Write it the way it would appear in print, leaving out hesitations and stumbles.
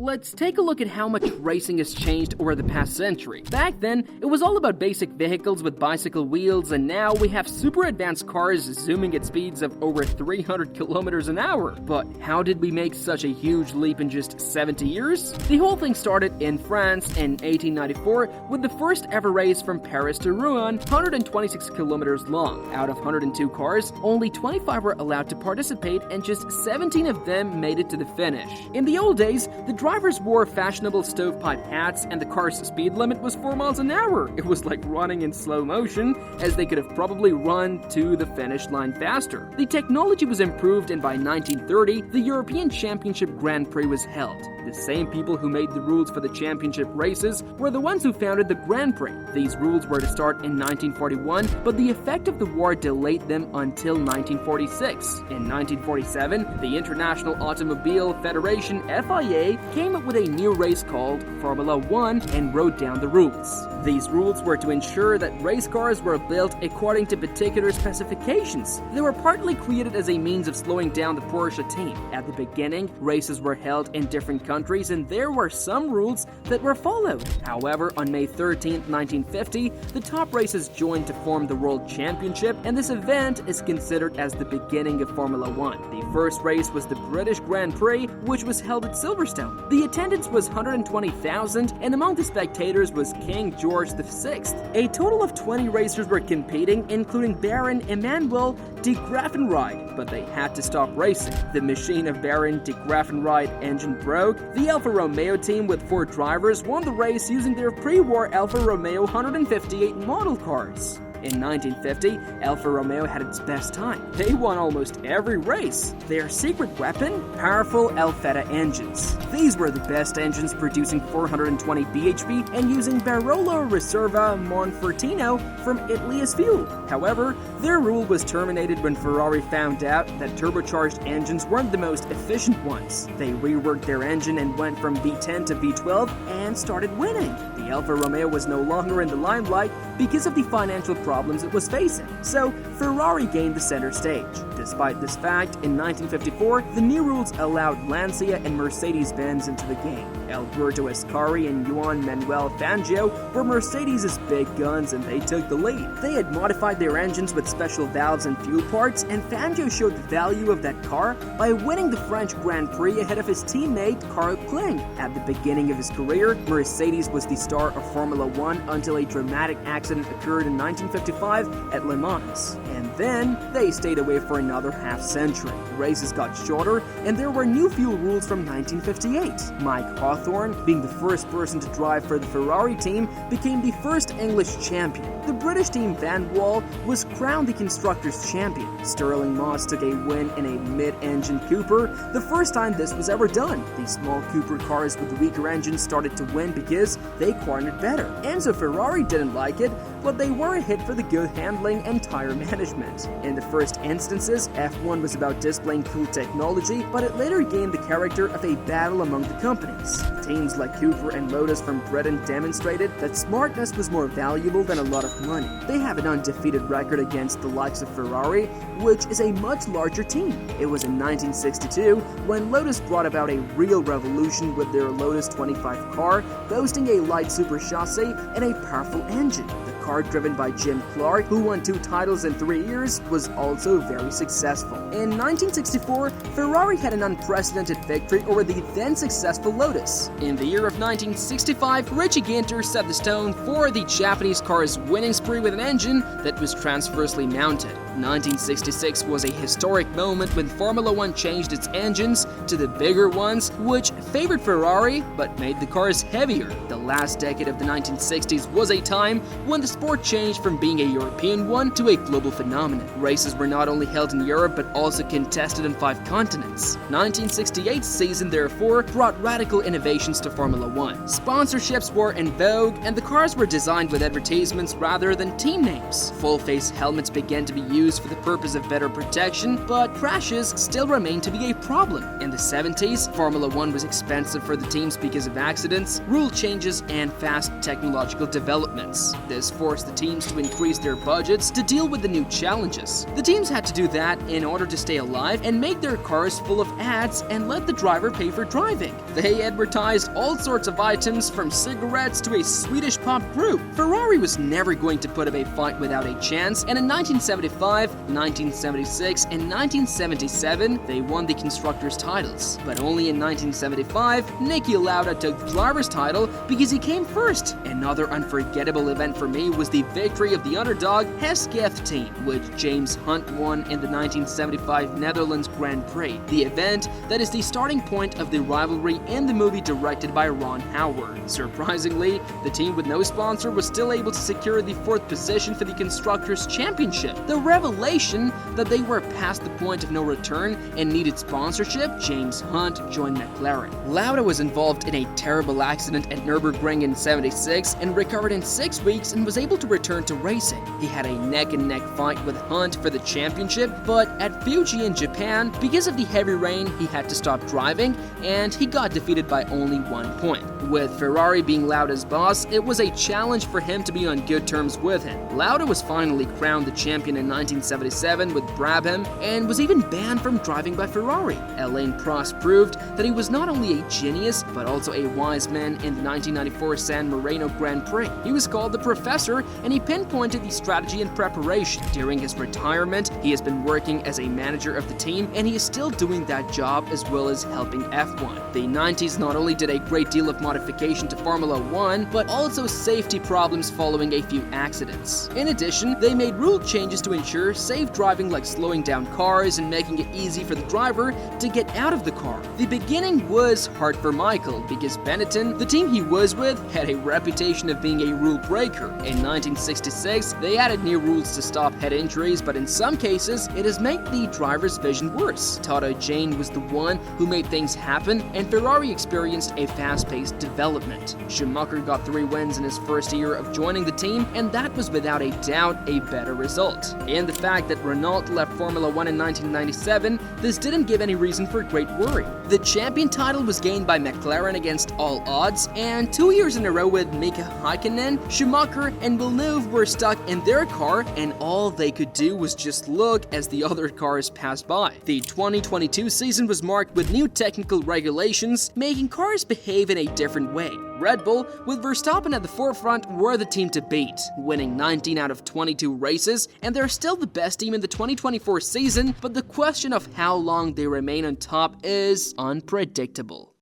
Let's take a look at how much racing has changed over the past century. Back then, it was all about basic vehicles with bicycle wheels, and now we have super advanced cars zooming at speeds of over 300 kilometers an hour. But how did we make such a huge leap in just 70 years? The whole thing started in France in 1894 with the first ever race from Paris to Rouen, 126 kilometers long. Out of 102 cars, only 25 were allowed to participate, and just 17 of them made it to the finish. In the old days, the drivers wore fashionable stovepipe hats, and the car's speed limit was 4 miles an hour. It was like running in slow motion, as they could have probably run to the finish line faster. The technology was improved, and by 1930, the European Championship Grand Prix was held. The same people who made the rules for the championship races were the ones who founded the Grand Prix. These rules were to start in 1941, but the effect of the war delayed them until 1946. In 1947, the International Automobile Federation (FIA) came up with a new race called Formula One and wrote down the rules. These rules were to ensure that race cars were built according to particular specifications. They were partly created as a means of slowing down the Porsche team. At the beginning, races were held in different countries, and there were some rules that were followed. However, on May 13, 1950, the top races joined to form the World Championship, and this event is considered as the beginning of Formula One. The first race was the British Grand Prix, which was held at Silverstone. The attendance was 120,000, and among the spectators was King George VI. A total of 20 racers were competing, including Baron Emanuel de Graffenried, but they had to stop racing. The machine of Baron de Graffenried engine broke. The Alfa Romeo team with 4 drivers won the race using their pre-war Alfa Romeo 158 model cars. In 1950, Alfa Romeo had its best time. They won almost every race. Their secret weapon? Powerful Alfetta engines. These were the best engines, producing 420 bhp and using Barolo Riserva Monfortino from Italy as fuel. However, their rule was terminated when Ferrari found out that turbocharged engines weren't the most efficient ones. They reworked their engine and went from V10 to V12 and started winning. The Alfa Romeo was no longer in the limelight because of the financial problems it was facing, so Ferrari gained the center stage. Despite this fact, in 1954, the new rules allowed Lancia and Mercedes-Benz into the game. Alberto Ascari and Juan Manuel Fangio were Mercedes' big guns, and they took the lead. They had modified their engines with special valves and fuel parts, and Fangio showed the value of that car by winning the French Grand Prix ahead of his teammate Carl Kling. At the beginning of his career, Mercedes was the star of Formula One until a dramatic accident occurred in 1955 at Le Mans, and then they stayed away for another half-century. Races got shorter, and there were new fuel rules from 1958. Mike Hawthorne, being the first person to drive for the Ferrari team, became the first English champion. The British team Van Wall was crowned the Constructors' Champion. Stirling Moss took a win in a mid-engine Cooper, the first time this was ever done. The small Cooper cars with weaker engines started to win because they cornered better. Enzo Ferrari didn't like it, but they were a hit for the good handling and tire management. In the first instances, F1 was about displaying cool technology, but it later gained the character of a battle among the companies. Teams like Cooper and Lotus from Britain demonstrated that smartness was more valuable than a lot of money. They have an undefeated record against the likes of Ferrari, which is a much larger team. It was in 1962 when Lotus brought about a real revolution with their Lotus 25 car, boasting a light super chassis and a powerful engine. The car driven by Jim Clark, who won 2 titles in 3 years, was also very successful. In 1964, Ferrari had an unprecedented victory over the then successful Lotus. In the year of 1965, Richie Ginter set the stone for the Japanese car's winning spree with an engine that was transversely mounted. 1966 was a historic moment when Formula One changed its engines to the bigger ones, which favored Ferrari but made the cars heavier. The last decade of the 1960s was a time when the sport changed from being a European one to a global phenomenon. Races were not only held in Europe but also contested on 5 continents. 1968's season therefore brought radical innovations to Formula One. Sponsorships were in vogue, and the cars were designed with advertisements rather than team names. Full-face helmets began to be used introduced for the purpose of better protection, but crashes still remain to be a problem. In the 70s, Formula One was expensive for the teams because of accidents, rule changes, and fast technological developments. This forced the teams to increase their budgets to deal with the new challenges. The teams had to do that in order to stay alive and make their cars full of ads and let the driver pay for driving. They advertised all sorts of items from cigarettes to a Swedish pop group. Ferrari was never going to put up a fight without a chance, and in 1975, 1976, and 1977, they won the constructors' titles. But only in 1975, Niki Lauda took the driver's title because he came first. Another unforgettable event for me was the victory of the underdog Hesketh team, which James Hunt won in the 1975 Netherlands Grand Prix, the event that is the starting point of the rivalry in the movie directed by Ron Howard. Surprisingly, the team with no sponsor was still able to secure the 4th position for the Constructors' Championship. The revelation that they were past the point of no return and needed sponsorship, James Hunt joined McLaren. Lauda was involved in a terrible accident at Nürburgring in 76 and recovered in 6 weeks and was able to return to racing. He had a neck-and-neck fight with Hunt for the championship, but at Fuji in Japan, because of the heavy rain, he had to stop driving and he got defeated by only 1 point. With Ferrari being Lauda's boss, it was a challenge for him to be on good terms with him. Lauda was finally crowned the champion in 1977 with Brabham and was even banned from driving by Ferrari. Alain Prost proved that he was not only a genius, but also a wise man in the 1994 San Marino Grand Prix. He was called the Professor, and he pinpointed the strategy and preparation. During his retirement, he has been working as a manager of the team, and he is still doing that job as well as helping F1. The 90s not only did a great deal of modification to Formula One, but also safety problems following a few accidents. In addition, they made rule changes to ensure safe driving, like slowing down cars and making it easy for the driver to get out of the car. The beginning was hard for Michael because Benetton, the team he was with, had a reputation of being a rule breaker. In 1966, they added new rules to stop head injuries, but in some cases, it has made the driver's vision worse. Toto Jane was the one who made things happen, and Ferrari experienced a fast-paced development. Schumacher got 3 wins in his first year of joining the team, and that was without a doubt a better result. And the fact that Renault left Formula One in 1997, this didn't give any reason for great worry. The champion title was gained by McLaren against all odds, and 2 years in a row with Mika Häkkinen, Schumacher and Villeneuve were stuck in their car, and all they could do was just look as the other cars passed by. The 2022 season was marked with new technical regulations, making cars behave in a different way. Red Bull, with Verstappen at the forefront, were the team to beat, winning 19 out of 22 races, and they're still the best team in the 2024 season, but the question of how long they remain on top is unpredictable.